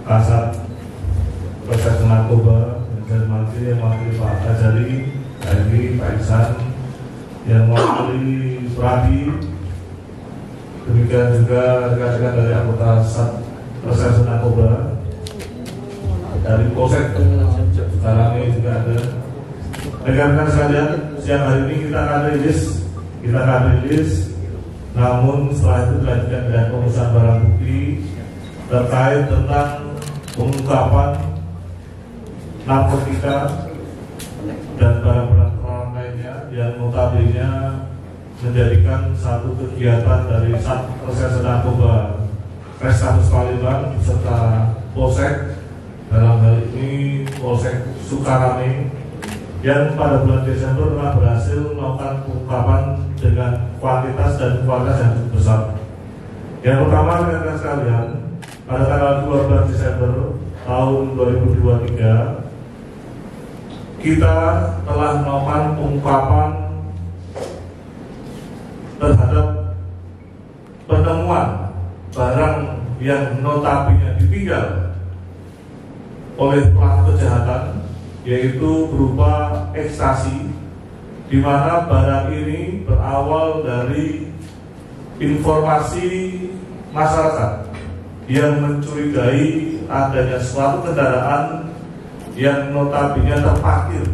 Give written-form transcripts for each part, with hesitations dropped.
Kasat Reserse Narkoba dan yang mewakili Pak Ajari, Pak Iksan, yang mewakili Pradi, demikian juga rekan-rekan dari anggota Sat Reserse Narkoba dari Polsek sekarang ini juga ada. Rekan-rekan sekalian, siang hari ini kita akan rilis, namun setelah itu dilanjutkan dengan pemeriksaan barang bukti terkait tentang pengungkapan narkotika dan barang-barang lainnya yang notabene menjadikan satu kegiatan dari Sat Reserse Narkoba Polrestabes Palembang beserta Polsek, dalam hal ini Polsek Sukarame, yang pada bulan Desember telah berhasil melakukan pengungkapan dengan kuantitas dan kualitas yang cukup besar. Yang pertama, rekan-rekan sekalian, pada tanggal 12 Desember tahun 2023 kita telah melakukan pengungkapan terhadap penemuan barang yang notabene ditinggal oleh pelaku kejahatan, yaitu berupa ekstasi, di mana barang ini berawal dari informasi masyarakat yang mencurigai adanya suatu kendaraan yang notabene terparkir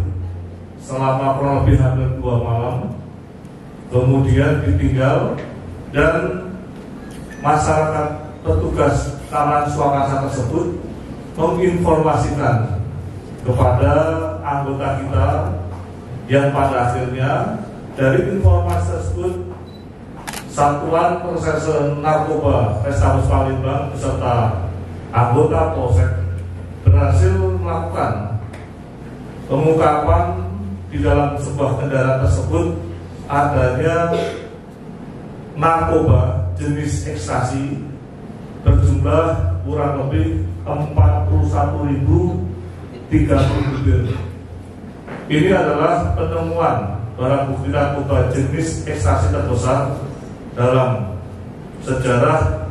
selama kurang lebih hampir 2 malam, kemudian ditinggal, dan masyarakat petugas Taman Swakarsa tersebut menginformasikan kepada anggota kita, yang pada akhirnya dari informasi tersebut Satuan Reserse Narkoba Polrestabes Palembang beserta anggota Polsek berhasil melakukan pengungkapan di dalam sebuah kendaraan tersebut adanya narkoba jenis ekstasi berjumlah kurang lebih 41.030 butir. Ini adalah penemuan barang bukti narkoba jenis ekstasi terbesar dalam sejarah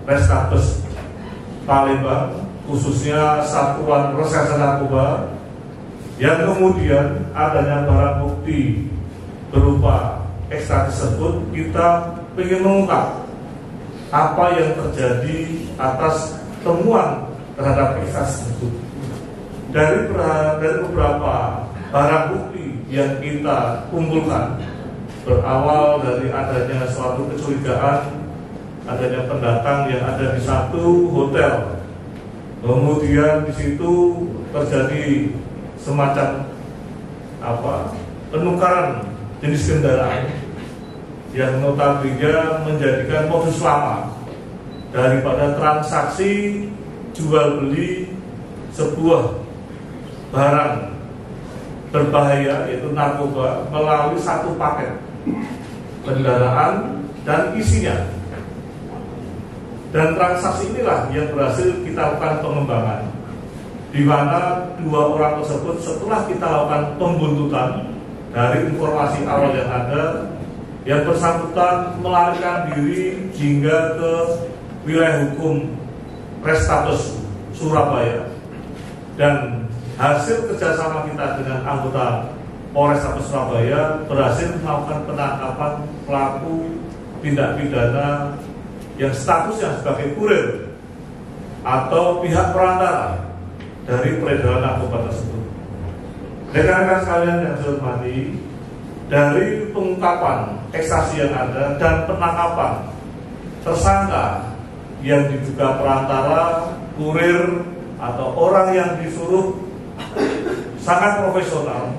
Polrestabes Palembang, khususnya Satuan Reserse Narkoba, yang kemudian adanya barang bukti berupa ekstasi tersebut. Kita ingin mengungkap apa yang terjadi atas temuan terhadap ekstasi tersebut. Dari beberapa barang bukti yang kita kumpulkan, berawal dari adanya suatu kecurigaan adanya pendatang yang ada di satu hotel, kemudian di situ terjadi semacam penukaran jenis kendaraan yang notabene menjadikan modus lama daripada transaksi jual beli sebuah barang berbahaya, yaitu narkoba, melalui satu paket kendaraan dan isinya. Dan transaksi inilah yang berhasil kita lakukan pengembangan, di mana 2 orang tersebut setelah kita lakukan pembuntutan dari informasi awal yang ada, yang bersangkutan melarikan diri hingga ke wilayah hukum Polrestabes Surabaya, dan hasil kerjasama kita dengan anggota Polrestabes Surabaya berhasil melakukan penangkapan pelaku tindak pidana yang statusnya sebagai kurir atau pihak perantara dari peredaran narkoba tersebut. Rekan-rekan sekalian yang saya hormati, dari pengungkapan ekstasi yang ada dan penangkapan tersangka yang diduga perantara, kurir, atau orang yang disuruh sangat profesional.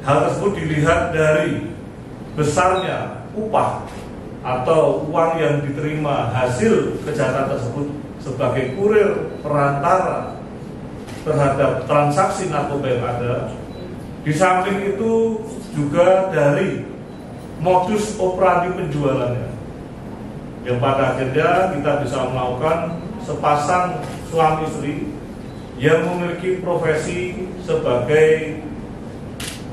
Hal tersebut dilihat dari besarnya upah atau uang yang diterima hasil kejahatan tersebut sebagai kurir perantara terhadap transaksi narkoba yang ada. Di samping itu juga dari modus operandi penjualannya, yang pada akhirnya kita bisa melakukan sepasang suami istri yang memiliki profesi sebagai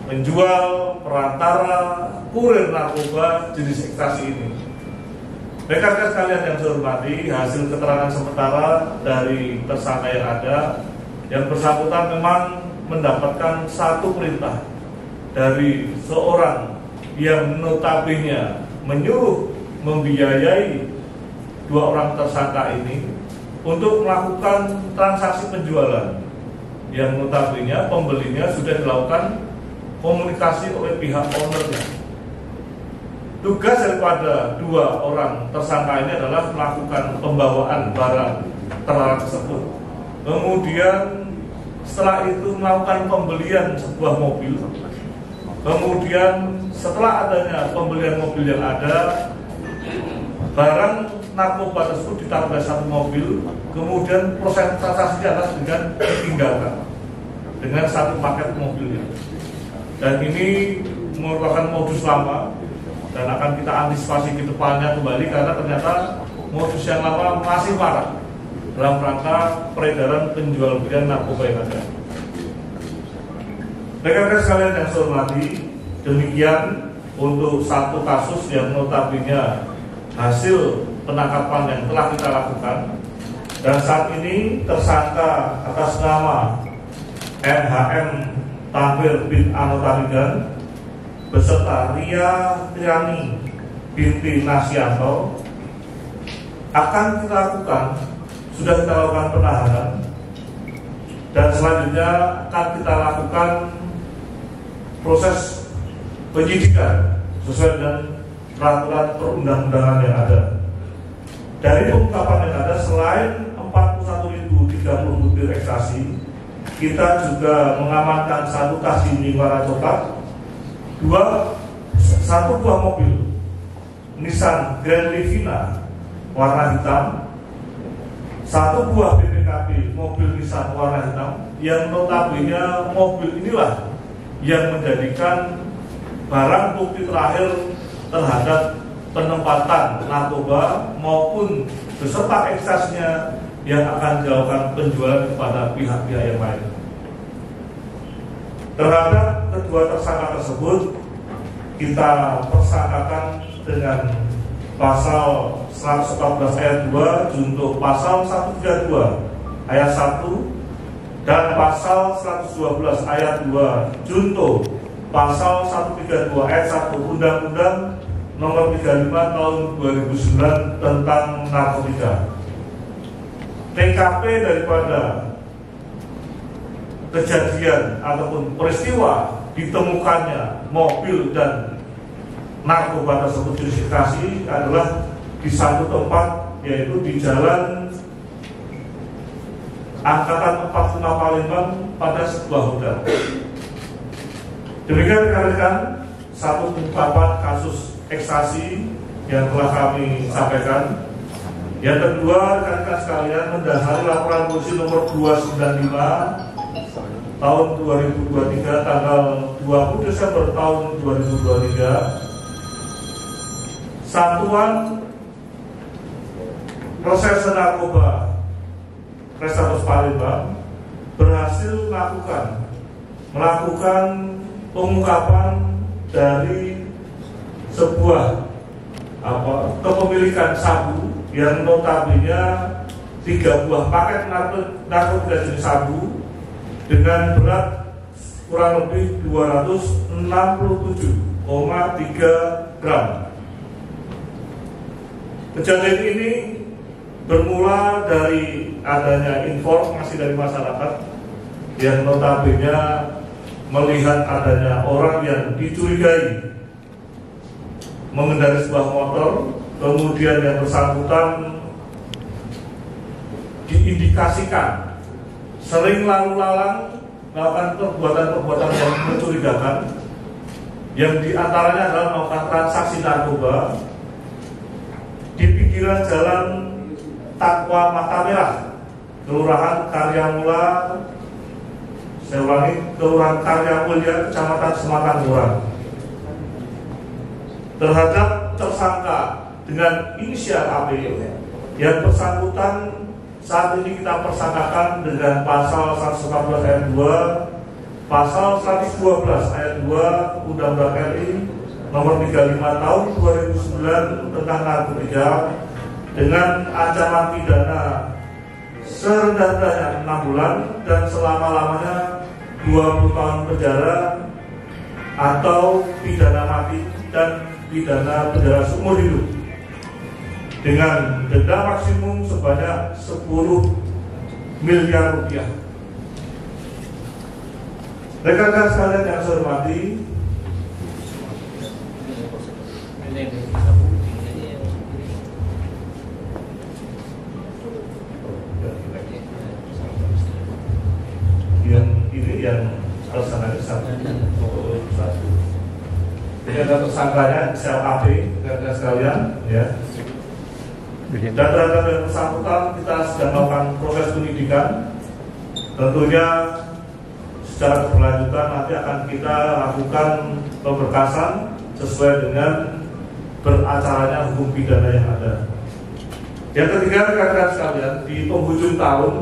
penjual, perantara, kurir narkoba jenis ekstasi ini. Rekan-rekan sekalian yang saya hormati, hasil keterangan sementara dari tersangka yang bersangkutan memang mendapatkan satu perintah dari seorang yang notabene menyuruh membiayai dua orang tersangka ini untuk melakukan transaksi penjualan yang notabene pembelinya sudah dilakukan komunikasi oleh pihak ownernya. Tugas daripada dua orang tersangka ini adalah melakukan pembawaan barang terlarang tersebut. Kemudian setelah itu melakukan pembelian sebuah mobil. Kemudian setelah adanya pembelian mobil yang ada, barang narkoba tersebut ditaruh di satu mobil. Kemudian proses transaksi adalah dengan ditinggalkan dengan satu paket mobilnya. Dan ini merupakan modus lama dan akan kita antisipasi ke depannya kembali karena ternyata modus yang lama masih parah dalam rangka peredaran penjual belian narkoba yang ada. Rekan-rekan sekalian yang saya hormati, demikian untuk satu kasus yang notabene hasil penangkapan yang telah kita lakukan, dan saat ini tersangka atas nama MHM Tanwir bin Anotarigan beserta Ria Triani binti Nasyanto akan kita lakukan, sudah kita lakukan penahanan, dan selanjutnya akan kita lakukan proses penyidikan sesuai dengan peraturan perundang-undangan yang ada. Dari pengungkapan yang ada, selain 41.030 butir ekstasi, kita juga mengamankan satu tas dinding warna coklat, satu buah mobil Nissan Grand Livina warna hitam, satu buah BPKB mobil Nissan warna hitam, yang notabene mobil inilah yang menjadikan barang bukti terakhir terhadap penempatan narkoba maupun beserta ekstasinya yang akan dilakukan penjualan kepada pihak-pihak yang lain. Terhadap kedua tersangka tersebut kita persangkakan dengan pasal 114 ayat 2 junto pasal 132 ayat 1 dan pasal 112 ayat 2 junto pasal 132 ayat 1 Undang-Undang Nomor 35 Tahun 2009 tentang narkotika. TKP daripada kejadian ataupun peristiwa ditemukannya mobil dan narkoba tersebut jurisdiksi adalah di satu tempat, yaitu di Jalan Angkatan 45 Palembang pada sebuah hotel. Demikian rekan-rekan satu pengungkapan kasus ekstasi yang telah kami sampaikan. Yang kedua, rekan-rekan sekalian, mendasari laporan polisi nomor 295 tahun 2023 tanggal 20 Desember tahun 2023, Satuan Reserse Narkoba Polrestabes Palembang berhasil melakukan pengungkapan dari sebuah kepemilikan sabu yang notabene 3 buah paket narkotika jenis sabu dengan berat kurang lebih 267,3 gram. Kejadian ini bermula dari adanya informasi dari masyarakat yang notabene melihat adanya orang yang dicurigai mengendarai sebuah motor, kemudian yang bersangkutan diindikasikan sering lalu lalang melakukan perbuatan-perbuatan yang mencurigakan, yang diantaranya adalah melakukan transaksi narkoba di pinggiran jalan Takwa Mata Merah, Kelurahan Karyamula, Kelurahan Karyamulya, Kecamatan Sematang Gorang. Terhadap tersangka dengan inisial AP yang bersangkutan saat ini kita persangkakan dengan pasal 114 ayat 2, pasal 112 ayat 2 Undang-Undang RI nomor 35 tahun 2009 tentang narkotika dengan ancaman pidana serendah-rendahnya 6 bulan dan selama-lamanya 20 tahun penjara atau pidana mati dan pidana penjara seumur hidup dengan denda maksimum sebanyak 10 miliar rupiah. Rekan-rekan sekalian yang saya hormati, yang tersangkanya satu. Jadi ada tersangkanya sel AP, rekan-rekan sekalian, ya. Dan terhadap yang bersangkutan kita sedang melakukan proses penyidikan. Tentunya secara keberlanjutan nanti akan kita lakukan pemberkasan sesuai dengan beracaranya hukum pidana yang ada. Yang ketiga, rekan-rekan sekalian, di penghujung tahun,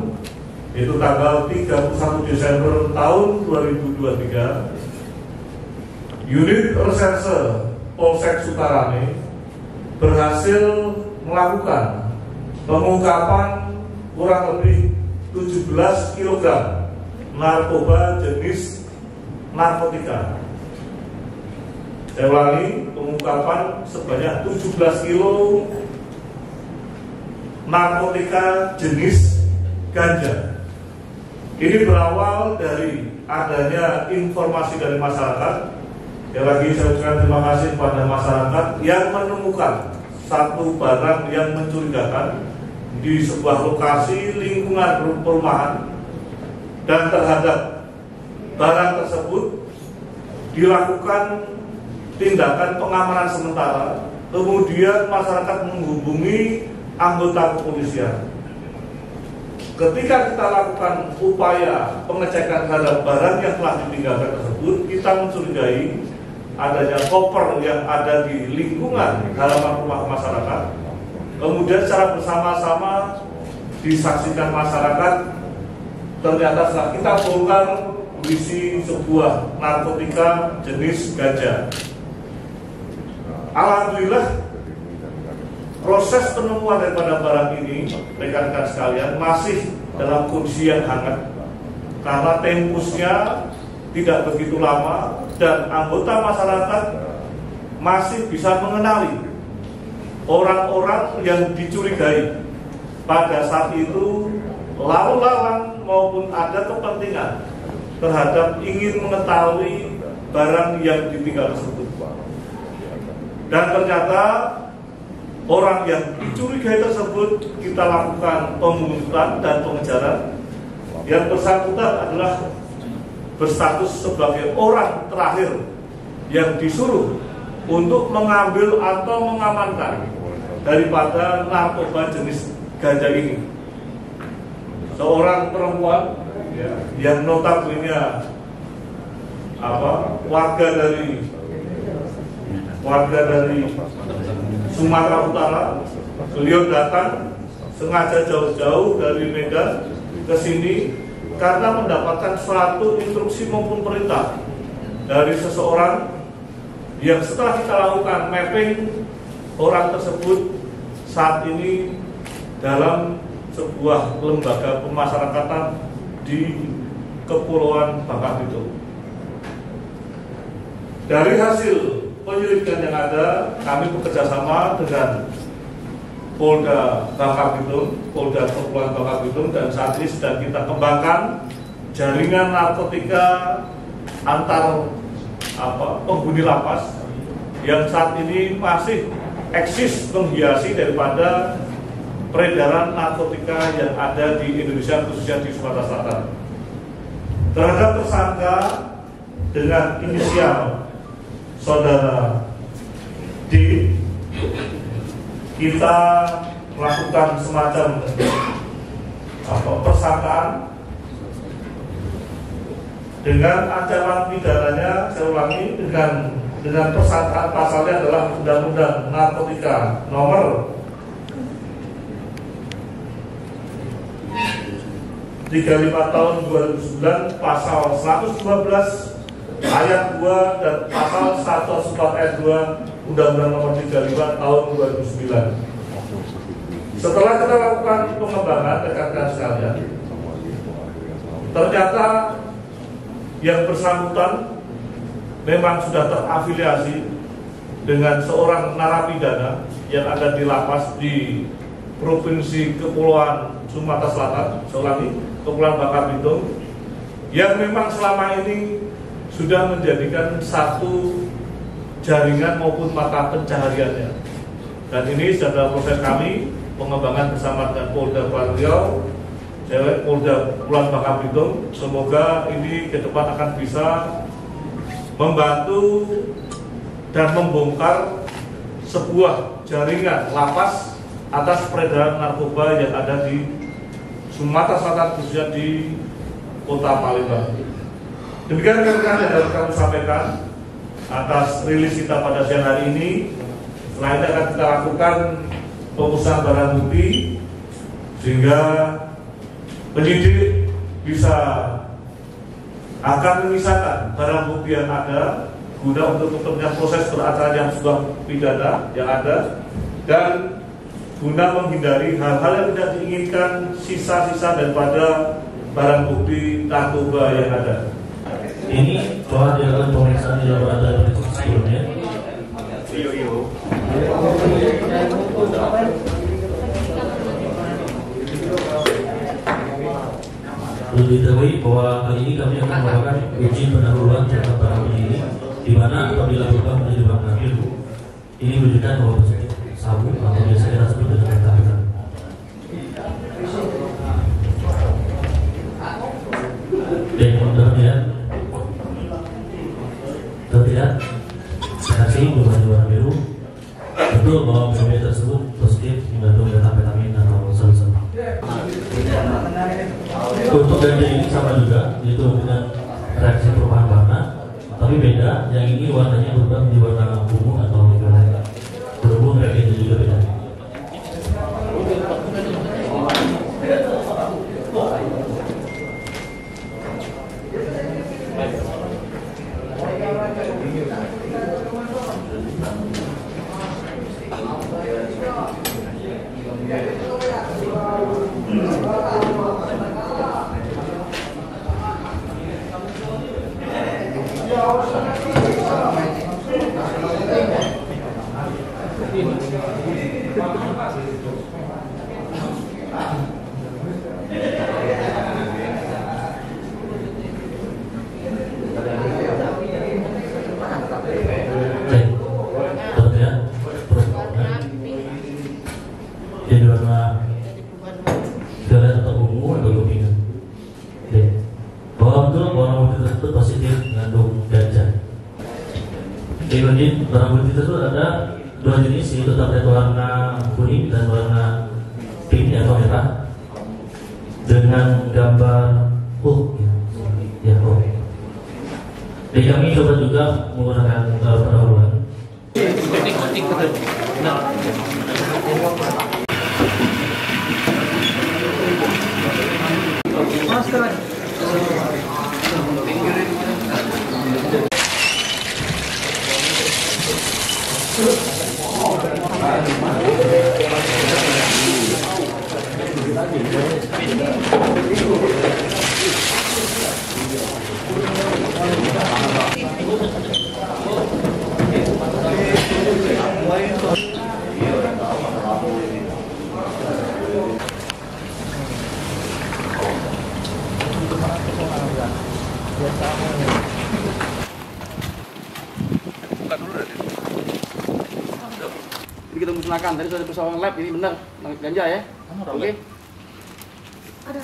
yaitu tanggal 31 Desember tahun 2023, unit reserse Polsek Sutarane berhasil melakukan pengungkapan kurang lebih 17 kg narkoba jenis narkotika. Saya ulangi, pengungkapan sebanyak 17 kilo narkotika jenis ganja. Ini berawal dari adanya informasi dari masyarakat. Yang lagi saya ucapkan terima kasih kepada masyarakat yang menemukan satu barang yang mencurigakan di sebuah lokasi lingkungan perumahan, dan terhadap barang tersebut dilakukan tindakan pengamanan sementara. Kemudian masyarakat menghubungi anggota kepolisian. Ketika kita lakukan upaya pengecekan terhadap barang yang telah ditinggalkan tersebut, kita mencurigai adanya koper yang ada di lingkungan halaman rumah masyarakat. Kemudian secara bersama-sama disaksikan masyarakat, ternyata setelah kita bongkar berisi sebuah narkotika jenis ganja. Alhamdulillah, proses penemuan daripada barang ini, rekan-rekan sekalian, masih dalam kondisi yang hangat karena tempusnya tidak begitu lama dan anggota masyarakat masih bisa mengenali orang-orang yang dicurigai pada saat itu lalu lalang maupun ada kepentingan terhadap ingin mengetahui barang yang ditinggal tersebut. Dan ternyata orang yang dicurigai tersebut kita lakukan pembuntutan dan pengejaran. Yang bersangkutan adalah berstatus sebagai orang terakhir yang disuruh untuk mengambil atau mengamankan daripada narkoba jenis ganja ini. Seorang perempuan yang notabene warga dari Sumatera Utara. Beliau datang sengaja jauh-jauh dari Medan ke sini karena mendapatkan suatu instruksi maupun perintah dari seseorang yang setelah kita lakukan mapping, orang tersebut saat ini dalam sebuah lembaga pemasyarakatan di Kepulauan Bangka Belitung. Dari hasil penyelidikan yang ada, kami bekerjasama dengan Polda Bangka Belitung, Polda Kepulauan Bangka Belitung, dan saat ini sedang kita kembangkan jaringan narkotika antar penghuni lapas yang saat ini masih eksis menghiasi daripada peredaran narkotika yang ada di Indonesia, khususnya di Sumatera Selatan. Terhadap tersangka dengan inisial Saudara D, kita melakukan semacam persangkaan dengan ancaman pidananya, saya ulangi, dengan persangkaan pasalnya adalah Undang-Undang Narkotika Nomor 35 tahun 2009 pasal 112 ayat 2 dan pasal 104 ayat 2 Undang-Undang Nomor 35 Tahun 2009. Setelah kita lakukan pengembangan rekan-rekan sekalian, ternyata yang bersangkutan memang sudah terafiliasi dengan seorang narapidana yang ada di lapas di Provinsi Kepulauan Sumatera Selatan, Kepulauan Bangka Belitung, yang memang selama ini sudah menjadikan satu jaringan maupun mata pencahariannya. Dan ini sudah dalam proses kami pengembangan bersama dengan Polda Riau, Polda Kepulauan Bangka Belitung. Semoga ini ke depan akan bisa membantu dan membongkar sebuah jaringan lapas atas peredaran narkoba yang ada di Sumatera Selatan, khususnya di Kota Palembang. Demikian rekan-rekan yang dapat kami sampaikan atas rilis kita pada siang hari ini. Setelah itu akan kita lakukan pemusnahan barang bukti sehingga penyidik bisa akan memisahkan barang bukti yang ada guna untuk kepentingan proses beracara yang sudah pidana yang ada, dan guna menghindari hal-hal yang tidak diinginkan, sisa-sisa daripada barang bukti narkoba yang ada. Ini telah dilakukan pemeriksaan di laboratorium sebelumnya. Perlu diketahui bahwa kali ini kami akan melakukan uji pendahuluan terhadap barang ini, di mana apabila berubah menjadi barang biru, ini menunjukkan bahwa positif sabu atau biasa kita sebut dengan metafetamina. Dan kemudian terlihat reaksi berubah warna biru, betul bahwa BB tersebut positif mengandung metafetamin atau sabu-sabu. Untuk ganja ini sama juga, yaitu dengan reaksi perubahan warna, tapi beda. Yang ini warnanya berubah menjadi warna ungu atau violet. Berhubung reagennya juga beda. Jadi warna violet atau ungu atau kuning. Bahwa betul barang bukti tersebut positif mengandung ganja. Di barang bukti tersebut ada dua jenis, yaitu tablet warna kuning dan warna pink atau merah dengan gambar Hulk. Ya, Hulk. Jadi kami coba juga menggunakan pendahuluan. Ini kita musnahkan, tadi sudah persoalan lab, ini benar ganja ya. Oke. Ada.